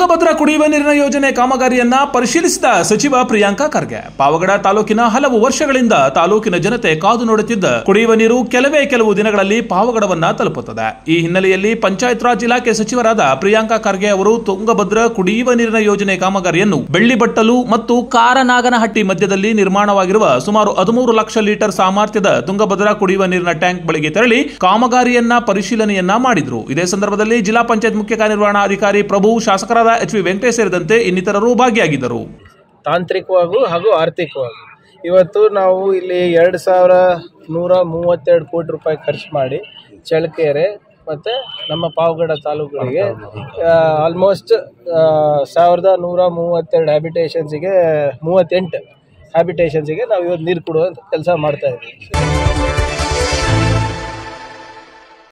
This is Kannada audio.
ತುಂಗಭದ್ರಾ ಕುಡಿಯುವ ನೀರಿನ ಯೋಜನೆ ಕಾಮಗಾರಿಯನ್ನ ಪರಿಶೀಲಿಸಿದ ಸಚಿವ ಪ್ರಿಯಾಂಕ ಖರ್ಗೆ ಪಾವಗಡ ತಾಲೂಕಿನ ಹಲವು ವರ್ಷಗಳಿಂದ ತಾಲೂಕಿನ ಜನತೆ ಕಾದು ನೋಡುತ್ತಿದ್ದ ಕುಡಿಯುವ ನೀರು ಕೆಲವು ದಿನಗಳಲ್ಲಿ ಪಾವಗಡವನ್ನ ತಲುಪುತ್ತದೆ. ಈ ಹಿನ್ನೆಲೆಯಲ್ಲಿ ಪಂಚಾಯತ್ ರಾಜ್ ಇಲಾಖೆ ಸಚಿವರಾದ ಪ್ರಿಯಾಂಕ ಖರ್ಗೆ ಅವರು ತುಂಗಭದ್ರಾ ಕುಡಿಯುವ ನೀರಿನ ಯೋಜನೆ ಕಾಮಗಾರಿಯನ್ನು ಬೆಳ್ಳಿಬಟ್ಟಲು ಮತ್ತು ಕಾರನಾಗನಹಟ್ಟಿ ಮಧ್ಯದಲ್ಲಿ ನಿರ್ಮಾಣವಾಗಿರುವ ಸುಮಾರು 13 ಲಕ್ಷ ಲೀಟರ್ ಸಾಮರ್ಥ್ಯದ ತುಂಗಭದ್ರಾ ಕುಡಿಯುವ ನೀರಿನ ಟ್ಯಾಂಕ್ ಬಳಿಗೆ ತೆರಳಿ ಕಾಮಗಾರಿಯನ್ನ ಪರಿಶೀಲನೆಯನ್ನ ಮಾಡಿದ್ರು. ಇದೇ ಸಂದರ್ಭದಲ್ಲಿ ಜಿಲ್ಲಾ ಪಂಚಾಯತ್ ಮುಖ್ಯ ಕಾರ್ಯನಿರ್ವಹಣಾಧಿಕಾರಿ ಪ್ರಭು, ಶಾಸಕರಾದ ಎಚ್ ವಿ ವೆಂಕಟೇಶ್ ಸೇರಿದಂತೆ ಇನ್ನಿತರರು ಭಾಗಿಯಾಗಿದ್ದರು. ತಾಂತ್ರಿಕವಾಗೂ ಹಾಗೂ ಆರ್ಥಿಕವಾಗಿ ಇವತ್ತು ನಾವು ಇಲ್ಲಿ 2132 ಕೋಟಿ ರೂಪಾಯಿ ಖರ್ಚು ಮಾಡಿ ಚಳ್ಳಕೆರೆ ಮತ್ತು ನಮ್ಮ ಪಾವಗಡ ತಾಲೂಕುಗಳಿಗೆ ಆಲ್ಮೋಸ್ಟ್ 1132 ಹ್ಯಾಬಿಟೇಷನ್ಸಿಗೆ 38 ಹ್ಯಾಬಿಟೇಷನ್ಸಿಗೆ ನಾವು ಇವತ್ತು ನೀರು ಕೊಡುವಂಥ ಕೆಲಸ ಮಾಡ್ತಾ ಇದ್ದೀವಿ.